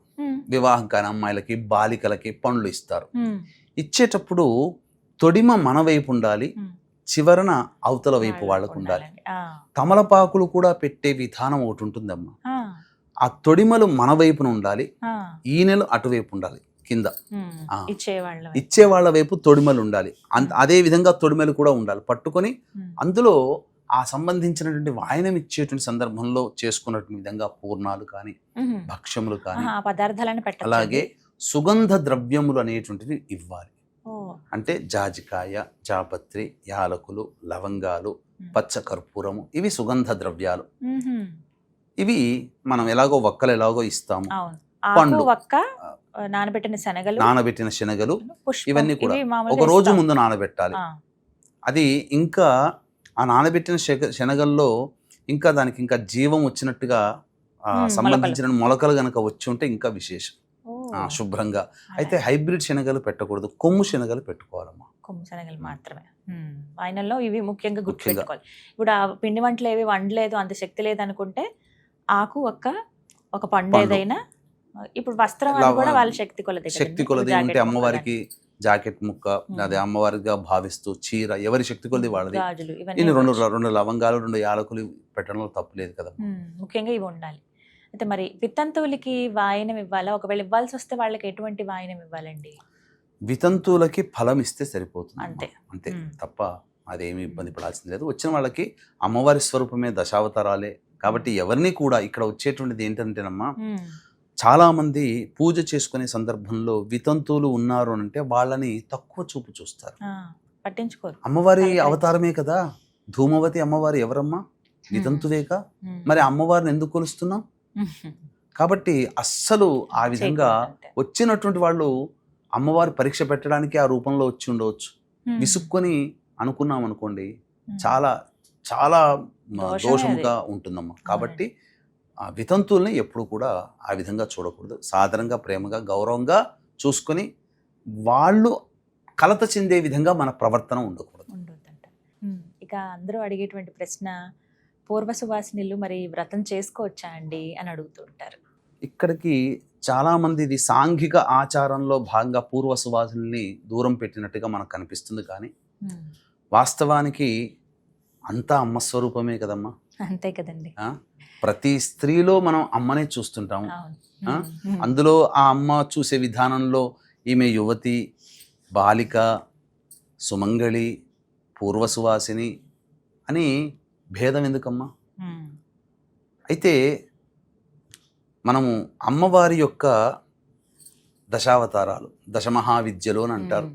వివాహం కాని అమ్మాయిలకి, బాలికలకి పండ్లు ఇస్తారు. ఇచ్చేటప్పుడు తొడిమ మన వైపు ఉండాలి, చివరన అవతల వైపు వాళ్ళకు ఉండాలి. తమలపాకులు కూడా పెట్టే విధానం ఒకటి ఉంటుందమ్మా. ఆ తొడిమలు మన వైపున ఉండాలి, ఈనెలు అటువైపు ఉండాలి, కింద ఇచ్చే వాళ్ళ వైపు తొడిమలు ఉండాలి. అదే విధంగా తొడిమలు కూడా ఉండాలి. పట్టుకొని అందులో ఆ సంబంధించినటువంటి వాయనం ఇచ్చేటువంటి సందర్భంలో చేసుకున్నటువంటి విధంగా పూర్ణాలు కానీ, భక్ష్యములు కానీ, పదార్థాలను అలాగే సుగంధ ద్రవ్యములు అనేటువంటివి ఇవ్వాలి. అంటే జాజికాయ, జాపత్రి, యాలకులు, లవంగాలు, పచ్చ కర్పూరము, ఇవి సుగంధ ద్రవ్యాలు. ఇవి మనం ఎలాగో వక్కలు ఎలాగో ఇస్తాము, అవును. పండ్లు, ఆకు, వక్క, నానబెట్టిన శనగలు, పుష్పం, ఇవన్నీ కూడా ఇవి మామూలుగా ఒక రోజు ఇస్తాం. ముందు నానబెట్టాలి. ఆ, అది ఇంకా ఆ నానబెట్టిన శనగల్లో ఇంకా దానికి ఇంకా జీవం వచ్చినట్టుగా సంబంధించిన మొలకలు గనక వచ్చి ఉంటే ఇంకా విశేషం. ఓ, శుభ్రంగా. అలా. అయితే హైబ్రిడ్ శనగలు పెట్టకూడదు, కొమ్ము శనగలు పెట్టుకోవాలమ్మా. కొమ్ము శనగలు మాత్రమే. వాయినంలో ఇవి ముఖ్యంగా ముఖ్యంగా. గుర్తుపెట్టుకోవాలి. ఇప్పుడు ఆ పిండి వంటలు ఏవి వండలేదు, అంత శక్తి లేదు అనుకుంటే ఆకు, ఒక్క, ఒక పండు పండు. ఏదైనా. ఇప్పుడు వస్త్రం అని కూడా వాళ్ళ శక్తి కొలది శక్తి కొలది ఉంటే అమ్మవారికి జాకెట్ ముక్క, అదే అమ్మవారిగా భావిస్తూ చీర, ఎవరి శక్తి కొలది వాళ్ళది. గాజులు, ఇన్ని ఇవన్నీ 2 లవంగాలు, 2 యాలకులు పెట్టడంలో తప్పులేదు కదా. ముఖ్యంగా ఇవి ఉండాలి. అయితే మరి వితంతువులకి వాయనం ఇవ్వాలా? ఒకవేళ ఇవ్వాల్సి వస్తే వాళ్ళకి ఎటువంటి వాయనం ఇవ్వాలండి? వితంతువులకి ఫలం ఇస్తే సరిపోతుంది అంతే. అంతే, మ్మ్. తప్ప అదేమి ఇబ్బంది పడాల్సింది లేదు. వచ్చిన వాళ్ళకి అమ్మవారి స్వరూపమే దశావతారాలే కాబట్టి ఎవరిని కూడా ఇక్కడ వచ్చేటువంటిది ఏంటంటేనమ్మా, చాలా మంది పూజ చేసుకునే సందర్భంలో వితంతువులు ఉన్నారు అని అంటే వాళ్ళని తక్కువ చూపు చూస్తారు. పట్టించుకోరు. అమ్మవారి అలాగే. అవతారమే కదా ధూమవతి అమ్మవారి, ఎవరమ్మా? వితంతువేగా. మరి అమ్మవారిని ఎందుకు కొలుస్తున్నాం? కాబట్టి అస్సలు ఆ విధంగా వచ్చినటువంటి వాళ్ళు అమ్మవారి పరీక్ష పెట్టడానికి ఆ రూపంలో వచ్చి ఉండవచ్చు. విసుక్కొని అనుకున్నాం అనుకోండి, చాలా చాలా దోషముగా ఉంటుందమ్మా. కాబట్టి ఆ వితంతుల్ని ఎప్పుడు కూడా ఆ విధంగా చూడకూడదు. సాధారణంగా ప్రేమగా గౌరవంగా చూసుకొని వాళ్ళు కలత చెందే విధంగా మన ప్రవర్తన ఉండకూడదు. ఉండొద్దంట. ఇక అందరూ అడిగేటువంటి ప్రశ్న, పూర్వ సువాసినిలు మరి వ్రతం చేసుకోవచ్చా అండి అని అడుగుతూ ఉంటారు. ఇక్కడికి చాలా మంది ఇది సాంఘిక ఆచారంలో భాగంగా పూర్వ సువాసిని దూరం పెట్టినట్టుగా మనకు కనిపిస్తుంది. కానీ వాస్తవానికి అంతా అమ్మ స్వరూపమే కదమ్మా. అంతే కదండి. ప్రతి స్త్రీలో మనం అమ్మనే చూస్తుంటాము. అందులో ఆ అమ్మ చూసే విధానంలో ఈమె యువతి, బాలిక, సుమంగళి, పూర్వ సువాసిని అని భేదం ఎందుకమ్మా? అయితే మనము అమ్మవారి యొక్క దశావతారాలు, దశమహావిద్యలు అని అంటారు.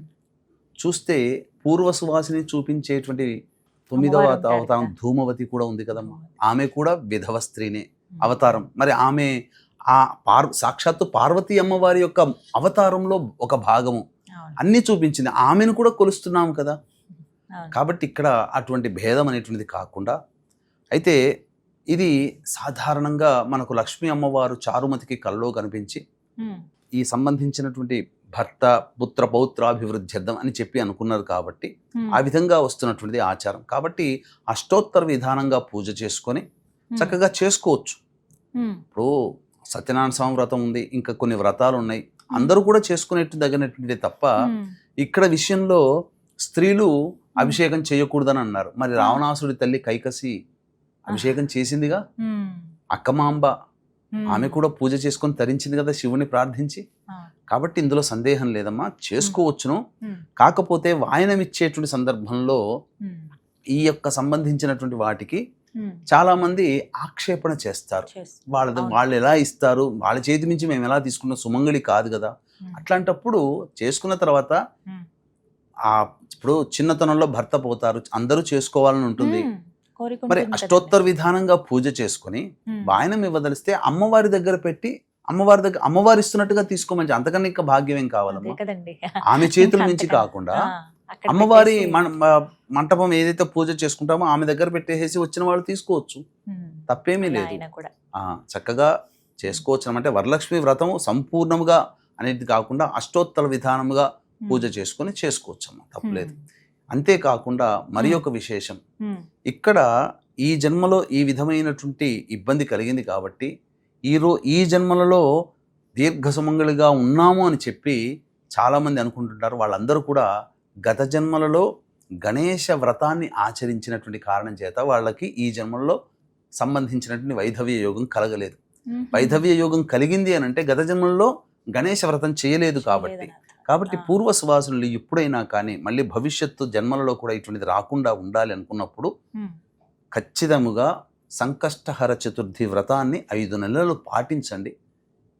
చూస్తే పూర్వ సువాసిని చూపించేటువంటి 9వ అవతారం ధూమవతి కూడా ఉంది కదమ్మా. ఆమె కూడా విధవ స్త్రీనే అవతారం. మరి ఆమె ఆ సాక్షాత్తు పార్వతీ అమ్మవారి యొక్క అవతారంలో ఒక భాగము అన్ని చూపించింది. ఆమెను కూడా కొలుస్తున్నాము కదా. కాబట్టి ఇక్కడ అటువంటి భేదం అనేటువంటిది కాకుండా, అయితే ఇది సాధారణంగా మనకు లక్ష్మీ అమ్మవారు చారుమతికి కల్లో కనిపించి ఈ సంబంధించినటువంటి భర్త పుత్ర పౌత్రాభివృద్ధ్యర్థం అని చెప్పి అనుకున్నారు. కాబట్టి ఆ విధంగా వస్తున్నటువంటిది ఆచారం. కాబట్టి అష్టోత్తర విధానంగా పూజ చేసుకొని చక్కగా చేసుకోవచ్చు. ఇప్పుడు సత్యనారాయణ స్వామి వ్రతం ఉంది, ఇంకా కొన్ని వ్రతాలు ఉన్నాయి, అందరూ కూడా చేసుకునేట్టు తగినటువంటిది తప్ప ఇక్కడ విషయంలో స్త్రీలు అభిషేకం చేయకూడదని అన్నారు. మరి రావణాసుడి తల్లి కైకసి అభిషేకం చేసిందిగా, అక్కమాంబ ఆమె కూడా పూజ చేసుకొని తరించింది కదా శివుని ప్రార్థించి. కాబట్టి ఇందులో సందేహం లేదమ్మా, చేసుకోవచ్చును. కాకపోతే వాయనం ఇచ్చేటువంటి సందర్భంలో ఈ యొక్క సంబంధించినటువంటి వాటికి చాలా మంది ఆక్షేపణ చేస్తారు. వాళ్ళు ఎలా ఇస్తారు, వాళ్ళ చేతి నుంచి మేము ఎలా తీసుకున్న సుమంగళి కాదు కదా. అట్లాంటప్పుడు చేసుకున్న తర్వాత ఇప్పుడు చిన్నతనంలో భర్త పోతారు, అందరూ చేసుకోవాలని ఉంటుంది. మరి అష్టోత్తర విధానంగా పూజ చేసుకుని వాయనం ఇవ్వదలిస్తే అమ్మవారి దగ్గర పెట్టి అమ్మవారి ఇస్తున్నట్టుగా తీసుకోమని, అంతకన్నా ఇంకా భాగ్యం ఏం కావాలమ్మా. ఆమె చేతుల నుంచి కాకుండా అమ్మవారి మంటపం ఏదైతే పూజ చేసుకుంటామో ఆమె దగ్గర పెట్టేసి వచ్చిన వాళ్ళు తీసుకోవచ్చు, తప్పేమీ లేదు. చక్కగా చేసుకోవచ్చు. అంటే వరలక్ష్మి వ్రతం సంపూర్ణముగా అనేది కాకుండా అష్టోత్తర విధానముగా పూజ చేసుకొని చేసుకోవచ్చు అమ్మా, తప్పలేదు. అంతేకాకుండా మరి ఒక విశేషం, ఇక్కడ ఈ జన్మలో ఈ విధమైనటువంటి ఇబ్బంది కలిగింది కాబట్టి ఈ జన్మలలో దీర్ఘ సుమంగళిగా ఉన్నాము అని చెప్పి చాలామంది అనుకుంటుంటారు. వాళ్ళందరూ కూడా గత జన్మలలో గణేశ వ్రతాన్ని ఆచరించినటువంటి కారణం చేత వాళ్ళకి ఈ జన్మలో సంబంధించినటువంటి వైధవ్య యోగం కలగలేదు. వైధవ్య యోగం కలిగింది అని అంటే గత జన్మల్లో గణేశ వ్రతం చేయలేదు కాబట్టి పూర్వ సువాసులు ఎప్పుడైనా కానీ మళ్ళీ భవిష్యత్తు జన్మలలో కూడా ఇటువంటిది రాకుండా ఉండాలి అనుకున్నప్పుడు ఖచ్చితంగా సంకష్టహర చతుర్థి వ్రతాన్ని 5 నెలలు పాటించండి,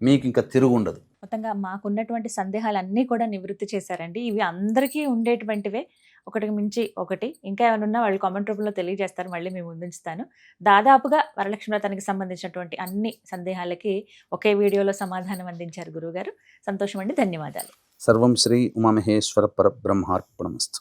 మీకు ఇంకా తిరుగుండదు. మొత్తంగా మాకున్నటువంటి సందేహాలన్నీ కూడా నివృత్తి చేశారండి. ఇవి అందరికీ ఉండేటువంటివే, ఒకటికి మించి ఒకటి. ఇంకా ఏమైనా ఉన్నా వాళ్ళు కామెంట్ రూపంలో తెలియజేస్తారు, మళ్ళీ మేము ముందుంచుతాను. దాదాపుగా వరలక్ష్మి వ్రతానికి సంబంధించినటువంటి అన్ని సందేహాలకి ఒకే వీడియోలో సమాధానం అందించారు గురువుగారు. సంతోషం అండి, ధన్యవాదాలు. సర్వం శ్రీ ఉమామహేశ్వర పరబ్రహ్మార్పణమస్తు.